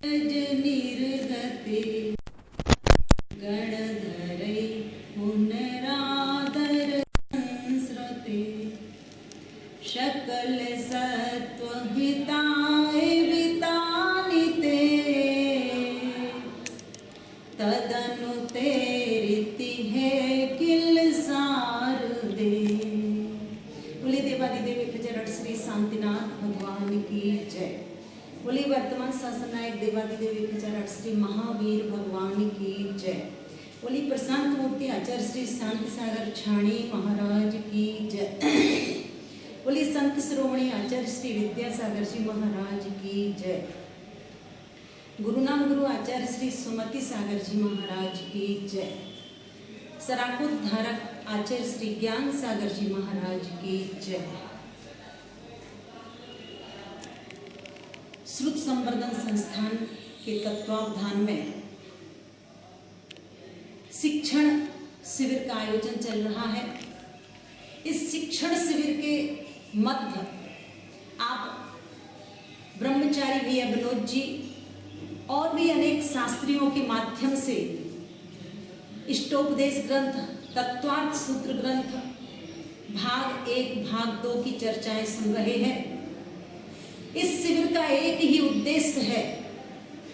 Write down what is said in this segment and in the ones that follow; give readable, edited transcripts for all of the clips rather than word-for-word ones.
निर्गते गणधरे पुनरादर संस्रते शकल सत्वहिताय वितानिते तदनुते रीति है किल सार दे। बोले देवादिदेव प्रचरण श्री शांतिनाथ भगवान की जय। बोले वर्तमान शासन नायक देवादिदेव प्रचारक श्री महावीर भगवान की जय। बोली प्रशांत मूर्ति आचार्य श्री शांति सागर छाणी महाराज की जय। बोली संत श्रोमणी आचार्य श्री विद्यासागर जी महाराज की जय। गुरुनाम गुरु आचार्य श्री सुमति सागर जी महाराज की जय। सराकुत धारक आचार्य श्री ज्ञान सागर जी महाराज की जय। श्रुत संवर्धन संस्थान के तत्वावधान में शिक्षण शिविर का आयोजन चल रहा है। इस शिक्षण शिविर के मध्य आप ब्रह्मचारी भैया विनोद जी और भी अनेक शास्त्रियों के माध्यम से इष्टोपदेश ग्रंथ, तत्वार्थ सूत्र ग्रंथ भाग 1 भाग 2 की चर्चाएं सुन रहे हैं। इस शिविर का एक ही उद्देश्य है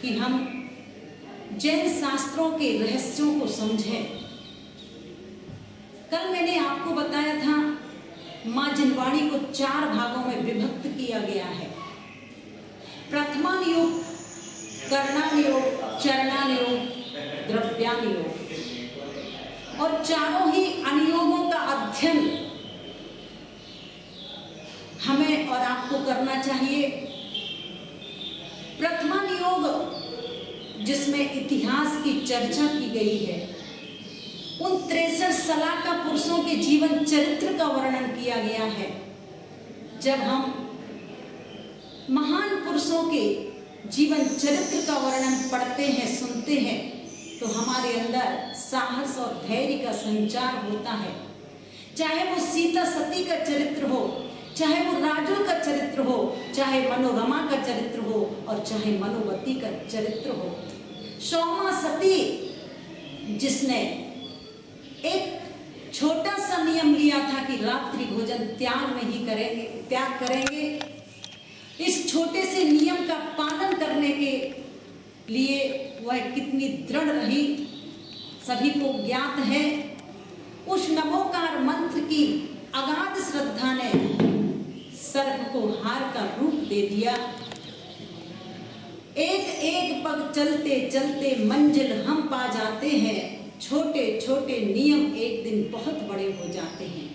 कि हम जैन शास्त्रों के रहस्यों को समझें। कल मैंने आपको बताया था मां जिनवाणी को 4 भागों में विभक्त किया गया है। प्रथमान योग, कर्णान योग, चरणान योग, द्रव्यान योग, और चारों ही अनुयोगों का अध्ययन हमें और आपको करना चाहिए। प्रथमान योग जिसमें इतिहास की चर्चा की गई है, उन 63 सलाका पुरुषों के जीवन चरित्र का वर्णन किया गया है। जब हम महान पुरुषों के जीवन चरित्र का वर्णन पढ़ते हैं, सुनते हैं, तो हमारे अंदर साहस और धैर्य का संचार होता है। चाहे वो सीता सती का चरित्र हो, चाहे वो राजुल का चरित्र हो, चाहे मनोरमा का चरित्र हो, और चाहे मनोवती का चरित्र हो। सौमा सती जिसने एक छोटा सा नियम लिया था कि रात्रि भोजन त्याग करेंगे। इस छोटे से नियम का पालन करने के लिए वह कितनी दृढ़ रही, सभी को ज्ञात है। उस नमोकार मंत्र की अगाध श्रद्धा ने सर्प को हार का रूप दे दिया। एक एक पग चलते चलते मंजिल हम पा जाते हैं। छोटे छोटे नियम एक दिन बहुत बड़े हो जाते हैं।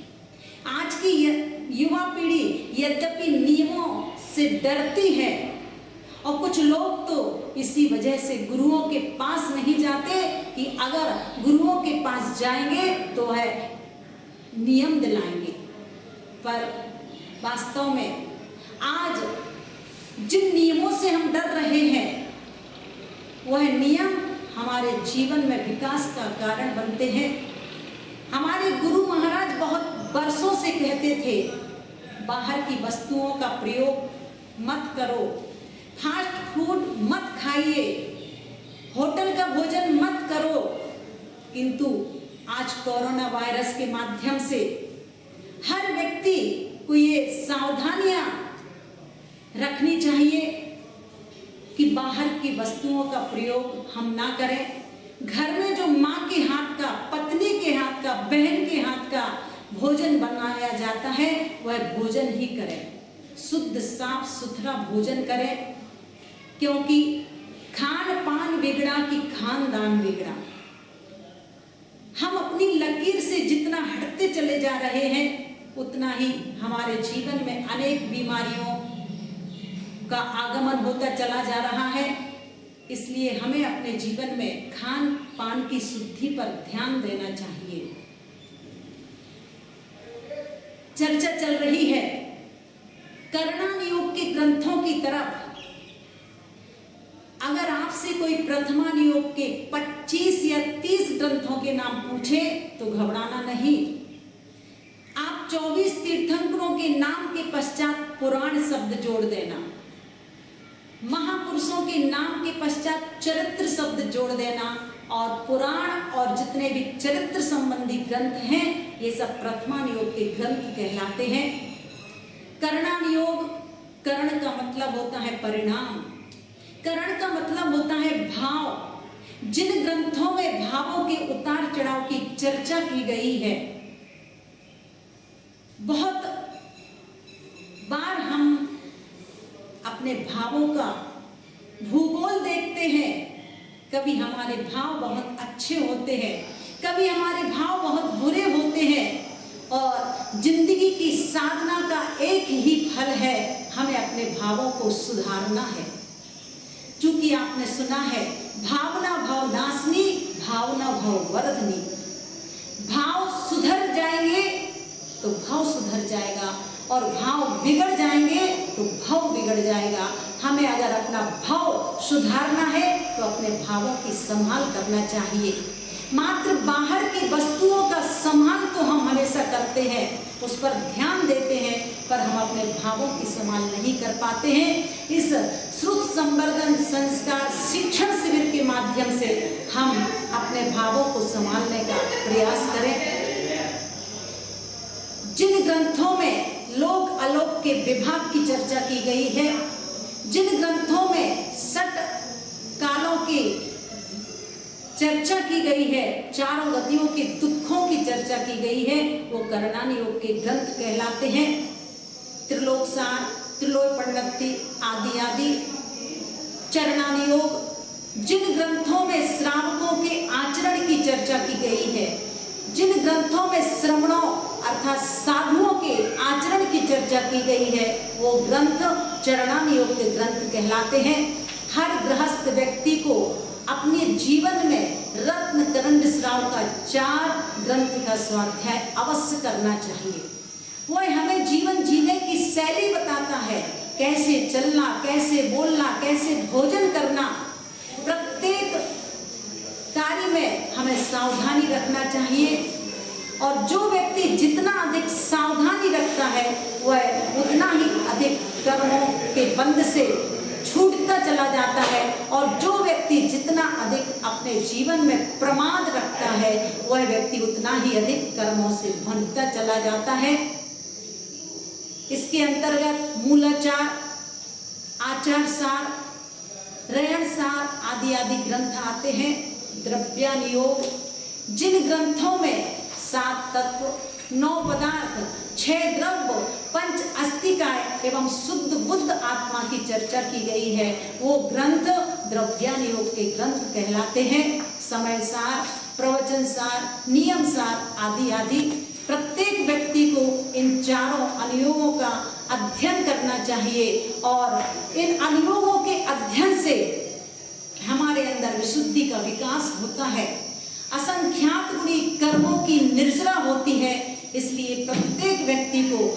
आज की युवा पीढ़ी यद्यपि नियमों से डरती है, और कुछ लोग तो इसी वजह से गुरुओं के पास नहीं जाते कि अगर गुरुओं के पास जाएंगे तो वह नियम दिलाएंगे। पर वास्तव में आज जिन नियमों से हम डर रहे हैं, वह नियम हमारे जीवन में विकास का कारण बनते हैं। हमारे गुरु महाराज बहुत वर्षों से कहते थे, बाहर की वस्तुओं का प्रयोग मत करो, फास्ट फूड मत खाइए, होटल का भोजन मत करो। किंतु आज कोरोना वायरस के माध्यम से हर व्यक्ति को ये सावधानियां रखनी चाहिए कि बाहर की वस्तुओं का प्रयोग हम ना करें। घर में जो माँ के हाथ का, पत्नी के हाथ का, बहन के हाथ का भोजन बनाया जाता है, वह भोजन ही करें। शुद्ध साफ सुथरा भोजन करें, क्योंकि खान पान बिगड़ा कि खानदान बिगड़ा। हम अपनी लकीर से जितना हटते चले जा रहे हैं, उतना ही हमारे जीवन में अनेक बीमारियों का आगमन होता चला जा रहा है। इसलिए हमें अपने जीवन में खान पान की शुद्धि पर ध्यान देना चाहिए। चर्चा चल रही है कर्णान योग के ग्रंथों की तरफ। अगर आपसे कोई प्रथमान योग के 25 या 30 ग्रंथों के नाम पूछे तो घबराना नहीं। आप 24 तीर्थंकरों के नाम के पश्चात पुराण शब्द जोड़ देना। महापुरुष महापुरुषों के नाम के पश्चात चरित्र शब्द जोड़ देना, और पुराण और जितने भी चरित्र संबंधी ग्रंथ हैं ये सब प्रथमान योग के ग्रंथ कहलाते हैं। करणान योग, करण का मतलब होता है परिणाम, करण का मतलब होता है भाव। जिन ग्रंथों में भावों के उतार चढ़ाव की चर्चा की गई है, बहुत बार हम अपने भावों का भूगोल देखते हैं। कभी हमारे भाव बहुत अच्छे होते हैं, कभी हमारे भाव बहुत बुरे होते हैं, और जिंदगी की साधना का एक ही फल है, हमें अपने भावों को सुधारना है। क्योंकि आपने सुना है, भावना भाव नाशनी, भावना भाव वर्धनी। भाव सुधर जाएंगे तो भाव सुधर जाएगा, और भाव बिगड़ जाएंगे तो भाव बिगड़ जाएगा। हमें अगर अपना भाव सुधारना है तो अपने भावों की संभाल करना चाहिए। मात्र बाहर की वस्तुओं का संभाल तो हम हमेशा करते हैं, उस पर ध्यान देते हैं, पर हम अपने भावों की संभाल नहीं कर पाते हैं। इस श्रुत संवर्धन संस्कार शिक्षण शिविर के माध्यम से हम अपने भावों को संभालने का प्रयास करें। जिन ग्रंथों में लोक अलोक के विभाग की चर्चा की गई है, जिन ग्रंथों में षट कालों की चर्चा की गई है, चारों गतियों के दुखों की चर्चा की गई है, वो करणान योग के ग्रंथ कहलाते हैं। त्रिलोक सार, त्रिलोक पंडिती आदि आदि चरणान योग। जिन ग्रंथों में श्रावकों के आचरण की चर्चा की गई है, जिन ग्रंथों में श्रमणों अर्थात साधुओं के आचरण की चर्चा की गई है, वो ग्रंथ चरणान योग के ग्रंथ कहलाते हैं। हर गृहस्थ व्यक्ति को अपने जीवन में रत्न करंड श्राव का 4 ग्रंथ का स्वाध्याय अवश्य करना चाहिए। वह हमें जीवन जीने की शैली बताता है, कैसे चलना, कैसे बोलना, कैसे भोजन करना। प्रत्येक कार्य में हमें सावधानी रखना चाहिए, और जो व्यक्ति जितना अधिक सावधानी रखता है वह उतना ही अधिक कर्मों के बंध से छूटता चला जाता है, और जो व्यक्ति जितना अधिक अपने जीवन में प्रमाद रखता है वह व्यक्ति उतना ही अधिक कर्मों से बंधता चला जाता है। इसके अंतर्गत मूलाचार, आचार सार, रहन सार आदि आदि ग्रंथ आते हैं। द्रव्यान योग, जिन ग्रंथों में 7 तत्व, 9 पदार्थ, 6 द्रव्य, 5 अस्तिकाय एवं शुद्ध बुद्ध आत्मा की चर्चा की गई है, वो ग्रंथ द्रव्यान योग के ग्रंथ कहलाते हैं। समय सार, प्रवचन सार, नियम सार आदि आदि। प्रत्येक व्यक्ति को इन चारों अनुयोगों का अध्ययन करना चाहिए, और इन अनुयोगों के अध्ययन से हमारे अंदर विशुद्धि का विकास होता है, असंख्यात गुणी कर्मों की निर्जरा होती है। इसलिए प्रत्येक व्यक्ति को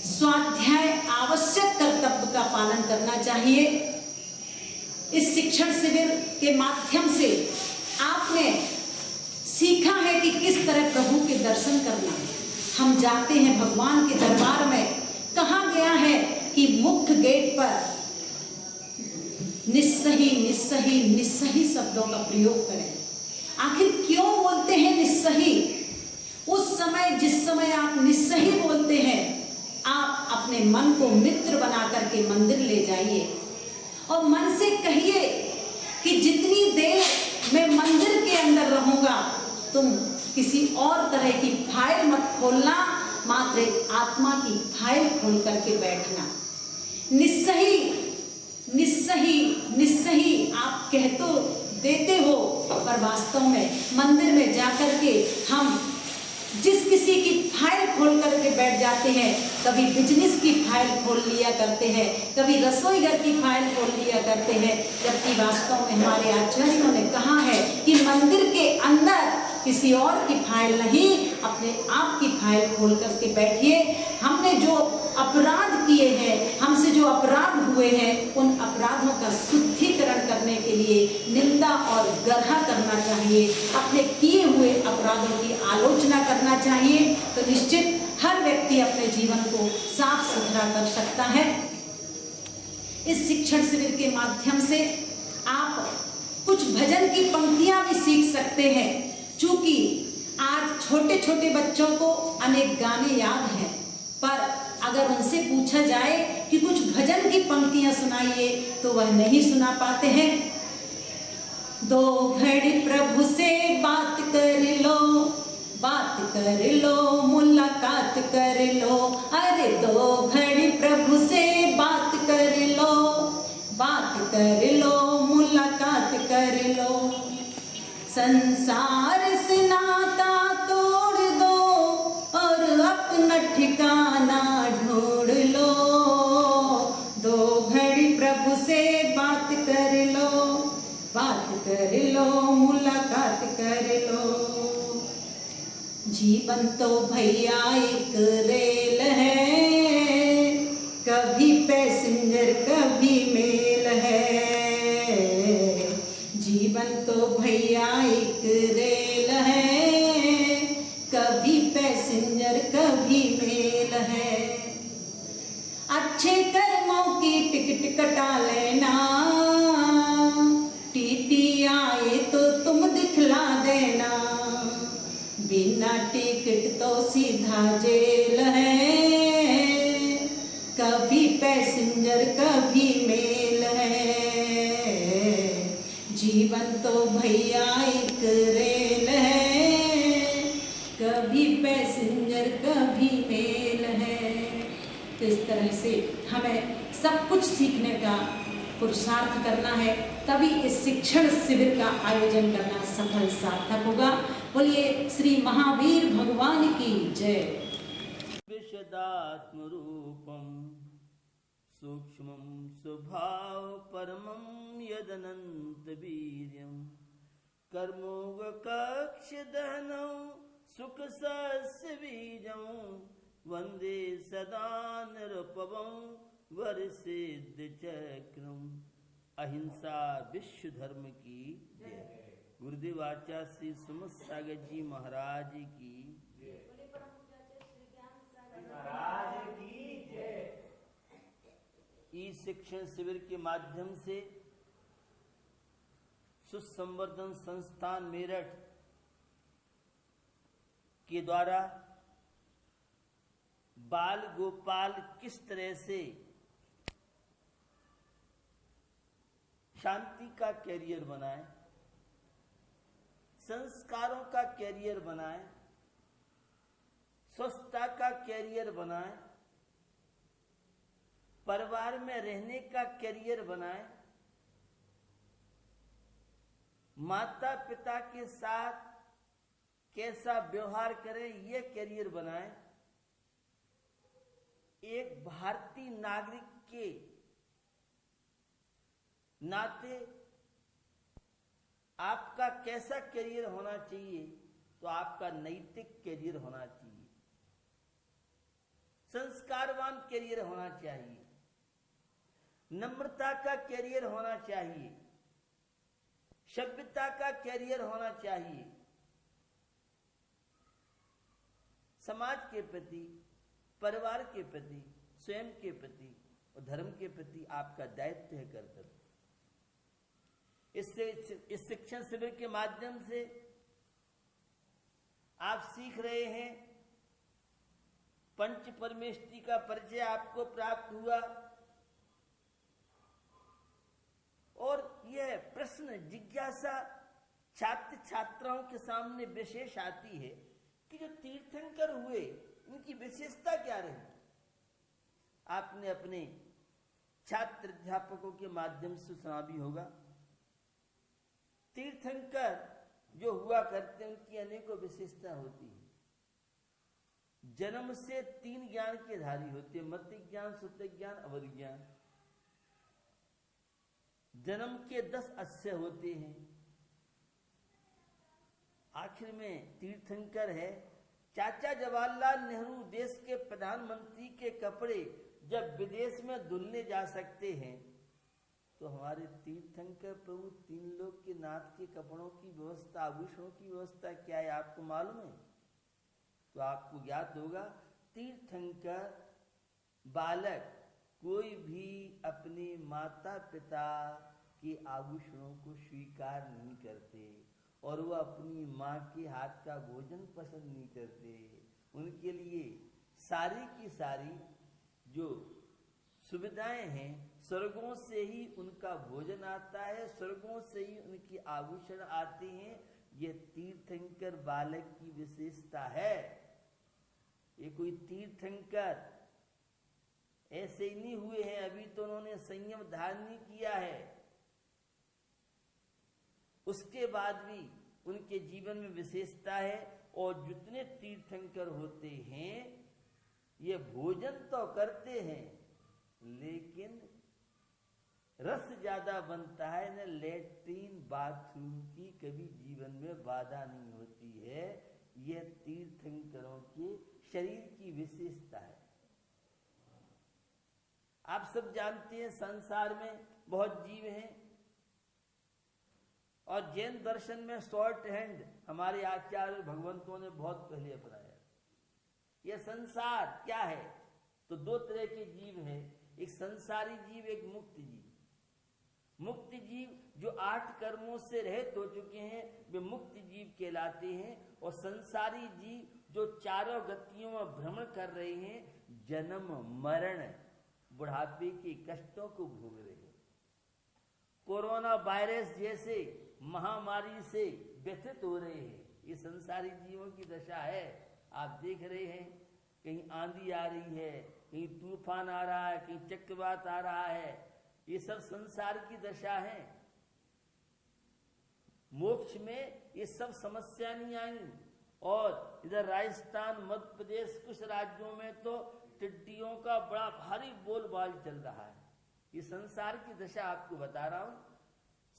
स्वाध्याय आवश्यक कर्तव्य का पालन करना चाहिए। इस शिक्षण शिविर के माध्यम से आपने सीखा है कि किस तरह प्रभु के दर्शन करना। हम जाते हैं भगवान के दरबार में, कहा गया है कि मुख्य गेट पर निस्सही निस्सही निस्सही शब्दों का प्रयोग करें। आखिर क्यों बोलते हैं निस्सही? उस समय जिस समय आप निस्सही बोलते हैं, आप अपने मन को मित्र बना करके मंदिर ले जाइए और मन से कहिए कि जितनी देर मैं मंदिर के अंदर रहूंगा, तुम किसी और तरह की फाइल मत खोलना, मात्र एक आत्मा की फाइल खोल करके बैठना। निस्सही निस्सही निस्सही आप कह तो देते हो, पर वास्तव में मंदिर में जाकर के हम जिस किसी की फाइल खोल करके बैठ जाते हैं, कभी बिजनेस की फाइल खोल लिया करते हैं, कभी रसोई घर की फाइल खोल लिया करते हैं, जबकि वास्तव में हमारे आचार्यों ने कहा है कि मंदिर के अंदर किसी और की फाइल नहीं, अपने आप की फाइल खोल करके बैठिए। हमने जो अपराध किए हैं, हमसे जो अपराध हुए हैं, उन अपराधों का शुद्धिकरण करने के लिए निंदा और गर्हा करना चाहिए, अपने किए हुए अपराधों की आलोचना करना चाहिए। तो निश्चित हर व्यक्ति अपने जीवन को साफ सुथरा कर सकता है। इस शिक्षण शिविर के माध्यम से आप कुछ भजन की पंक्तियां भी सीख सकते हैं। चूंकि आज छोटे छोटे बच्चों को अनेक गाने याद हैं, पर अगर उनसे पूछा जाए कि कुछ भजन की पंक्तियां सुनाइए तो वह नहीं सुना पाते हैं। दो घड़ी प्रभु से बात कर लो, मुलाकात कर लो। अरे दो घड़ी प्रभु से बात कर लो, मुलाकात कर लो। संसार से नाता तोड़ दो और अपना ठिकाना ढूंढ लो। दो घड़ी प्रभु से बात कर लो, मुलाकात कर लो। जीवन तो भैया एक रेल है, कभी पैसेंजर कभी मेल है। जीवन तो भैया एक रेल है, कभी पैसेंजर कभी मेल है। अच्छे कर्मों की टिकट कटा लेना, टीटी आए तो तुम दिखला देना। बिना टिकट तो सीधा जेल है, कभी पैसेंजर कभी मेल है। जीवन तो भैया एक रेल है, कभी पैसेंजर कभी मेल है। तो इस तरह से हमें सब कुछ सीखने का पुरुषार्थ करना है, तभी इस शिक्षण शिविर का आयोजन करना सफल सार्थक होगा। बोलिए श्री महावीर भगवान की जय। विशदात्म रूपम सूक्ष्मं स्वभाव परमं यदनंत वीर्यं कर्मोग कक्ष दहनं सुख सस्य बीजं वंदे सदा निरुपमं वरसिद्ध चक्रम। अहिंसा विश्व धर्म की जय। गुरुदेव आचार्य श्री सुमत सागर जी महाराज की जय। ई शिक्षण शिविर के माध्यम से सुसंवर्धन संस्थान मेरठ के द्वारा बाल गोपाल किस तरह से शांति का कैरियर बनाए, संस्कारों का कैरियर बनाए, स्वच्छता का कैरियर बनाए, परिवार में रहने का कैरियर बनाए, माता पिता के साथ कैसा व्यवहार करें यह कैरियर बनाए, एक भारतीय नागरिक के नाते आपका कैसा करियर होना चाहिए, तो आपका नैतिक करियर होना चाहिए, संस्कारवान करियर होना चाहिए, नम्रता का करियर होना चाहिए, सभ्यता का करियर होना चाहिए। समाज के प्रति, परिवार के प्रति, स्वयं के प्रति और धर्म के प्रति आपका दायित्व है, कर्तव्य। इस शिक्षण शिविर के माध्यम से आप सीख रहे हैं, पंच परमेष्टि का परिचय आपको प्राप्त हुआ और यह प्रश्न जिज्ञासा छात्र छात्राओं के सामने विशेष आती है कि जो तीर्थंकर हुए इनकी विशेषता क्या रही। आपने अपने छात्र अध्यापकों के माध्यम से सुना भी होगा, तीर्थंकर जो हुआ करते हैं उनकी अनेकों विशेषता होती है। जन्म से 3 ज्ञान के धारी होते हैं, मति ज्ञान, सुत ज्ञान, अवध ज्ञान। जन्म के 10 अश्य होते हैं। आखिर में तीर्थंकर है। चाचा जवाहरलाल नेहरू देश के प्रधानमंत्री के कपड़े जब विदेश में धुलने जा सकते हैं, तो हमारे तीर्थंकर प्रभु 3 लोक के नाथ के कपड़ों की व्यवस्था, आभूषणों की व्यवस्था क्या है आपको मालूम है? तो आपको ज्ञात होगा, तीर्थंकर बालक कोई भी अपने माता पिता के आभूषणों को स्वीकार नहीं करते और वह अपनी माँ के हाथ का भोजन पसंद नहीं करते। उनके लिए सारी की सारी जो सुविधाएं हैं स्वर्गों से ही उनका भोजन आता है, स्वर्गों से ही उनकी आभूषण आते हैं। ये तीर्थंकर बालक की विशेषता है। ये कोई तीर्थंकर ऐसे ही नहीं हुए हैं, अभी तो उन्होंने संयम धारण नहीं किया है। उसके बाद भी उनके जीवन में विशेषता है। और जितने तीर्थंकर होते हैं ये भोजन तो करते हैं लेकिन रस ज्यादा बनता है न, लेट्रिन बाथरूम की कभी जीवन में बाधा नहीं होती है। यह तीर्थंकरों के शरीर की विशेषता है। आप सब जानते हैं संसार में बहुत जीव हैं और जैन दर्शन में शॉर्ट हैंड हमारे आचार्य भगवंतों ने बहुत पहले अपनाया। यह संसार क्या है? तो दो तरह के जीव हैं, एक संसारी जीव, एक मुक्त जीव। मुक्त जीव जो 8 कर्मों से रहित हो चुके हैं वे मुक्त जीव कहलाते हैं। और संसारी जीव जो चारों गतियों में भ्रमण कर रहे हैं, जन्म मरण बुढ़ापे के कष्टों को भोग रहे हैं। कोरोना वायरस जैसे महामारी से व्यथित हो रहे हैं। ये संसारी जीवों की दशा है। आप देख रहे हैं कहीं आंधी आ रही है, कहीं तूफान आ रहा है, कहीं चक्रवात आ रहा है। ये सब संसार की दशा है। मोक्ष में ये सब समस्या नहीं आई। और इधर राजस्थान, मध्य प्रदेश, कुछ राज्यों में तो टिड्डियों का बड़ा भारी बोलबाल चल रहा है। ये संसार की दशा आपको बता रहा हूं।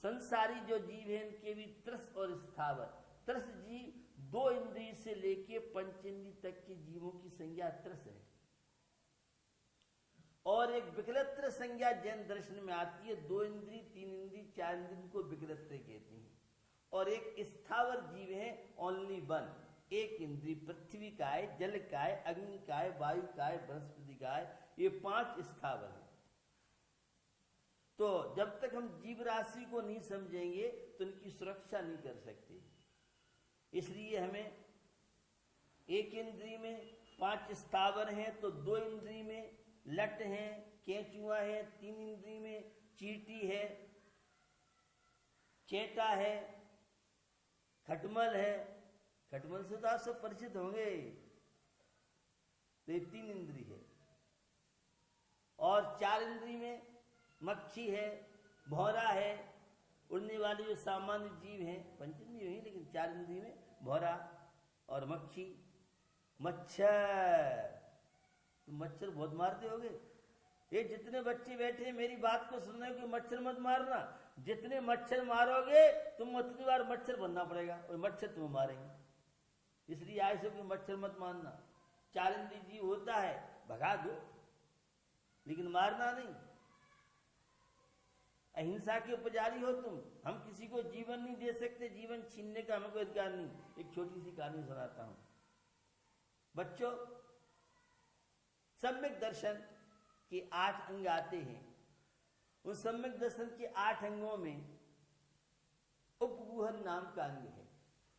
संसारी जो जीव हैं इनके भी त्रस और स्थावर। त्रस जीव 2 इंद्रिय से लेके 5 इंद्रिय तक के जीवों की संज्ञा त्रस है। और एक विकलत्र संज्ञा जैन दर्शन में आती है। 2 इंद्रिय, 3 इंद्रिय, 4 इंद्रिय को विकलत्र कहते हैं। और एक स्थावर जीव है ओनली वन, एक इंद्रिय, पृथ्वी का है, जल का है, अग्नि का है, वायु का है, बृहस्पति का है। ये 5 स्थावर है। तो जब तक हम जीव राशि को नहीं समझेंगे तो इनकी सुरक्षा नहीं कर सकते। इसलिए हमें एक इंद्रिय में 5 स्थावर हैं तो 2 इंद्रिय में लट है, केंचुआ है, 3 इंद्रिय में चींटी है, चेटा है, खटमल है। खटमल से तो आप सब परिचित होंगे। तो ये 3 इंद्रिय है। और 4 इंद्रिय में मक्खी है, भौरा है, उड़ने वाले जो सामान्य जीव हैं, 5 इंद्रिय हैं लेकिन 4 इंद्रिय में भौरा और मक्खी। मच्छर, तो मच्छर बहुत मारते होगे। ये जितने बच्चे बैठे मेरी बात को सुन रहे हो कि मच्छर मत मारना। जितने मच्छर मारोगे तुम उतनी बार मच्छर बनना पड़ेगा और मच्छर तुम्हें मारेंगे। इसलिए ऐसे कि मच्छर मत मारना। 4 इंद्रिय जीव होता है, भगा दो लेकिन मारना नहीं। अहिंसा के पुजारी हो तुम। हम किसी को जीवन नहीं दे सकते, जीवन छीनने का हमें कोई अधिकार नहीं। एक छोटी सी कहानी सुनाता हूं बच्चों। सम्यक दर्शन के 8 अंग आते हैं। उन सम्यक दर्शन के 8 अंगों में उपगुहन नाम का अंग है।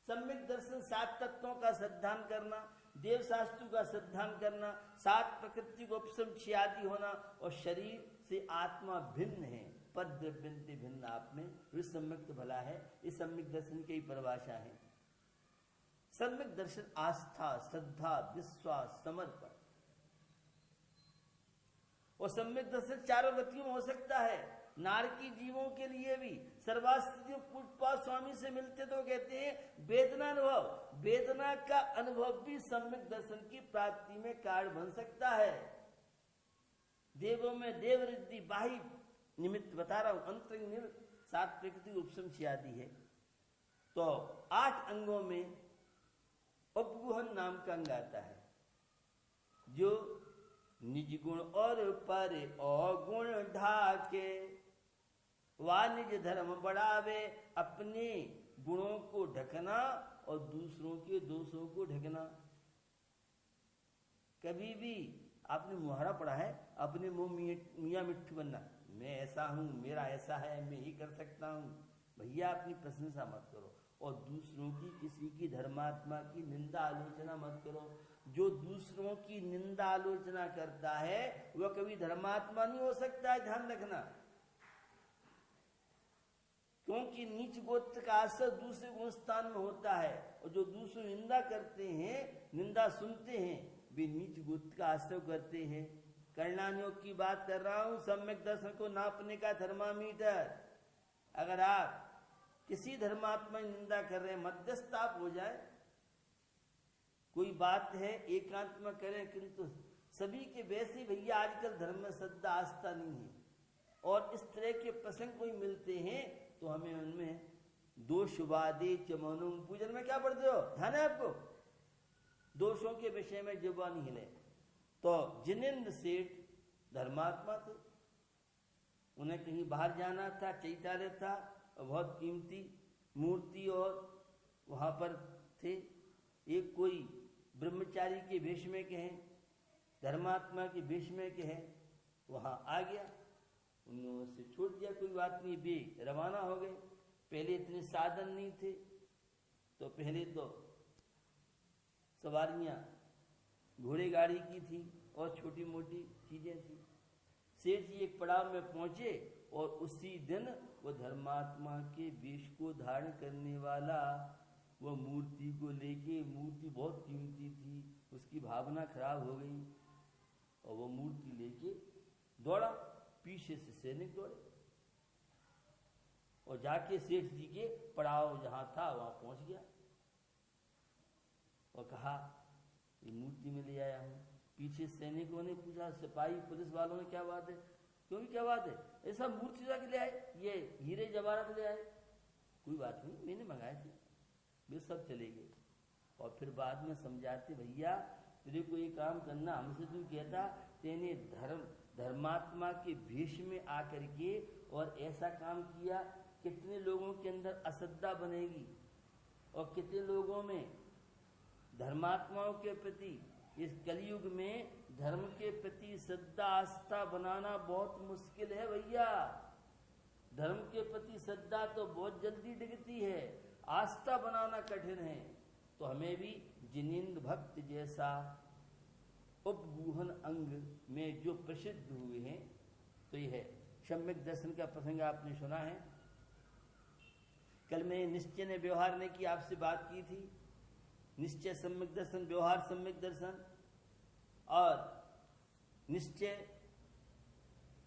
सम्यक दर्शन 7 तत्वों का श्रद्धान करना, देव शास्त्रों का श्रद्धान करना, 7 प्रकृति को उपसम होना और शरीर से आत्मा भिन्न है पर द्रव्यंते भिन्न आप में विसम्यक्त भला है। इस सम्यक दर्शन की परिभाषा है। सम्यक दर्शन आस्था, श्रद्धा, विश्वास, समर्पण। और सम्यक दर्शन चारों गतियों में हो सकता है। नारकी जीवों के लिए भी सर्वास्तियों पूजपाल स्वामी से मिलते तो कहते हैं वेदना अनुभव। वेदना का अनुभव भी सम्यक दर्शन की प्राप्ति में कारण बन सकता है। देवों में देव रिद्धि, बाह्य निमित्त बता रहा हूं, अंतरंग निमित्त, 7 प्रकृति उपसम आदि है। तो 8 अंगों में उपगुहन नाम का अंग आता है जो निज गुण और पर अवगुण ढाके, वाणिज धर्म बढ़ावे। अपने गुणों को ढकना और दूसरों के दोषों को ढकना। कभी भी आपने मुहावरा पढ़ा है, अपने मुंह मियाँ मिट्ठू बनना, मैं ऐसा हूँ, मेरा ऐसा है, मैं ही कर सकता हूँ। भैया अपनी प्रशंसा मत करो और दूसरों की, किसी की धर्मात्मा की निंदा आलोचना मत करो। जो दूसरों की निंदा आलोचना करता है वह कभी धर्मात्मा नहीं हो सकता है, ध्यान रखना। क्योंकि नीच गोत्र का असर दूसरे गुण स्थान में होता है, और जो दूसरी निंदा करते हैं, निंदा सुनते हैं, वे नीच गोत्र का आश्रय करते हैं। कर्णानुयोग की बात कर रहा हूं, सम्यक दर्शन को नापने का थर्मामीटर। अगर आप किसी धर्मात्मा की निंदा कर रहे हैं, मध्यस्थ आप हो जाए, कोई बात है एकांत में करें, किंतु सभी के वैसे भैया आजकल धर्म में श्रद्धा आस्था नहीं है, और इस तरह के प्रसंग कोई मिलते हैं तो हमें उनमें दोषवादे चमनुम, पूजन में क्या पढ़ते हो, ध्यान है आपको, दोषों के विषय में जुबान नहीं हिले। तो जिनेंद्र सेठ धर्मात्मा थे, उन्हें कहीं बाहर जाना था, चैतालय था, बहुत कीमती मूर्ति और वहां पर थे। एक कोई ब्रह्मचारी के वेश में के हैं, धर्मात्मा के वेश में के हैं, वहां आ गया, उन्होंने उससे छोड़ दिया, कोई बात नहीं, बे रवाना हो गए। पहले इतने साधन नहीं थे, तो पहले तो सवारियां घोड़े गाड़ी की थी और छोटी मोटी चीजें थी। सेठ जी एक पड़ाव में पहुंचे और उसी दिन वो धर्मात्मा के वेश को धारण करने वाला वो मूर्ति को लेके, मूर्ति बहुत कीमती थी, उसकी भावना खराब हो गई और वो मूर्ति लेके दौड़ा, पीछे से सैनिक दौड़े और जाके सेठ जी के पड़ाव जहां था वहां पहुंच गया और कहा ये मूर्ति में ले आया हूं। पीछे सैनिकों ने पूछा, सिपाही पुलिस वालों ने, क्या बात है, क्योंकि क्या बात है, ऐसा मूर्ति जाके ले आए, ये हीरे जवाहरात ले आए। कोई बात नहीं, मैंने मंगाए थे। वे सब चले गए और फिर बाद में समझाते, भैया तेरे को ये काम करना, हमसे तू कहता, तेने धर्मात्मा के भेष में आकर के और ऐसा काम किया, कितने लोगों के अंदर अश्रद्धा बनेगी और कितने लोगों में धर्मात्माओं के प्रति, इस कलयुग में धर्म के प्रति श्रद्धा आस्था बनाना बहुत मुश्किल है भैया। धर्म के प्रति श्रद्धा तो बहुत जल्दी डिगती है, आस्था बनाना कठिन है। तो हमें भी जिनेंद्र भक्त जैसा उपगूहन अंग में जो प्रसिद्ध हुए हैं, तो यह है सम्यक दर्शन का प्रसंग आपने सुना है। कल मैं निश्चय ने व्यवहार ने की आपसे बात की थी, निश्चय सम्यक दर्शन, व्यवहार सम्यक दर्शन और निश्चय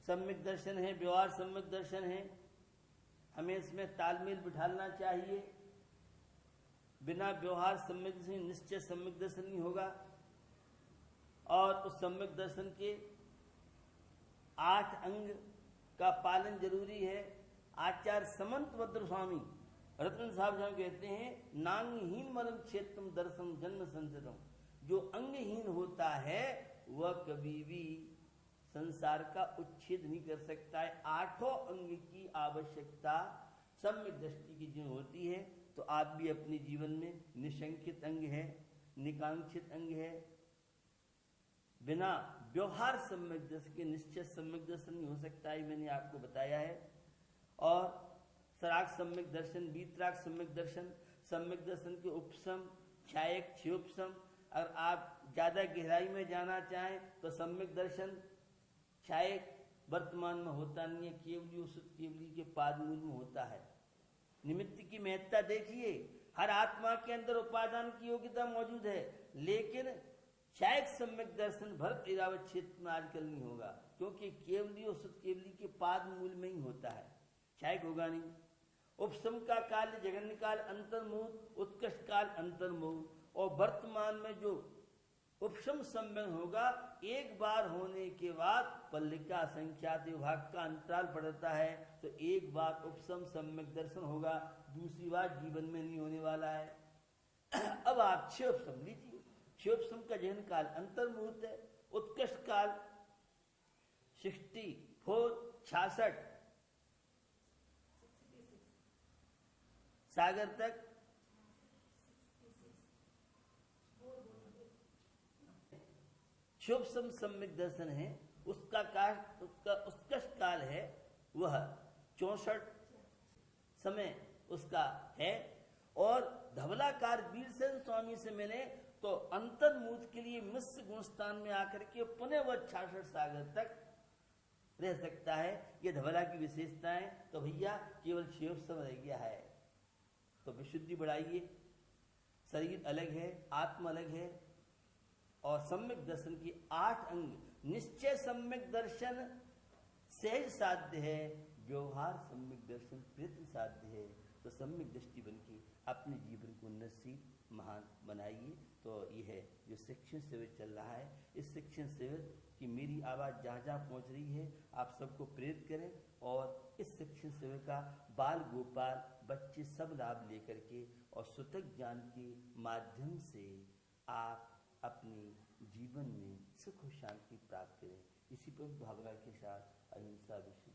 सम्यक दर्शन है, व्यवहार सम्यक दर्शन है। हमें इसमें तालमेल बिठाना चाहिए। बिना व्यवहार सम्यक दर्शन निश्चय सम्यक दर्शन नहीं होगा। और उस सम्यक दर्शन के 8 अंग का पालन जरूरी है। आचार्य समंत भद्र स्वामी रत्न साहब जहाँ कहते हैं, नांगहीन मरम क्षेत्रम दर्शन जन्म संचितम। जो अंगहीन होता है वह कभी भी संसार का उच्छेद नहीं कर सकता है। 8 अंग की आवश्यकता सम्यक दृष्टि की जो होती है, तो आप भी अपने जीवन में निशंकित अंग है, निकांक्षित अंग है। बिना व्यवहार सम्यक दर्शन के निश्चय सम्यक दर्शन नहीं हो सकता है, मैंने आपको बताया है। और सराग सम्यक दर्शन, वीतराग सम्यक दर्शन, सम्यक दर्शन के उपसम, छायक, क्षयोपसम। अगर आप ज्यादा गहराई में जाना चाहें तो सम्यक दर्शन छायक वर्तमान में होता नहीं है, केवली और शुद्ध केवली के पाद मूल में होता है। निमित्त की महत्ता देखिए, हर आत्मा के अंदर उपादान की योग्यता मौजूद है, लेकिन छायक सम्यक दर्शन भरत इरावत क्षेत्र में आजकल नहीं होगा, क्योंकि केवली और शुद्ध केवली के पाद मूल में ही होता है, छायक होगा नहीं। उपसम का काल जगन्य काल अंतर्मुहूर्त, उत्कृष्ट काल अंतर्मुहूर्त। और वर्तमान में जो उपसम सम्यक होगा, एक बार होने के बाद पल्लिका संख्यात विभाग का अंतराल पड़ता है, तो एक बार उपसम सम्यक दर्शन होगा, दूसरी बार जीवन में नहीं होने वाला है। अब आप क्षयोपसम लीजिए। क्षयोपसम का जगन काल अंतर्मुहूर्त है, उत्कृष्ट काल 66 सागर तक, शुभ सम सम्यक दर्शन है, उसका काल, उसका उत्कृष्ट काल है वह 64 समय उसका है। और धवलाकार वीरसेन स्वामी से मिले तो अंतर्मुख के लिए मिश्र गुणस्थान में आकर के पुनः वह 66 सागर तक रह सकता है। ये धवला की विशेषताएं। तो भैया केवल शिव सम रह गया है, तो विशुद्धि बढ़ाइए। शरीर अलग है, आत्मा अलग है, और सम्यक दर्शन की 8 अंग। निश्चय सम्यक दर्शन सहज साध्य है, व्यवहार सम्यक दर्शन प्रयत्न साध्य है। तो सम्यक दृष्टि बन के अपने जीवन को उन्नतशील महान बनाइए। तो यह है जो शिक्षण शिविर चल रहा है, इस शिक्षण शिविर की मेरी आवाज़ जहाँ जहाँ पहुँच रही है आप सबको प्रेरित करें, और इस शिक्षण शिविर का बाल गोपाल बच्चे सब लाभ लेकर के और सुतक ज्ञान के माध्यम से आप अपने जीवन में सुख और शांति प्राप्त करें। इसी पर भावना के साथ अहिंसा विश्व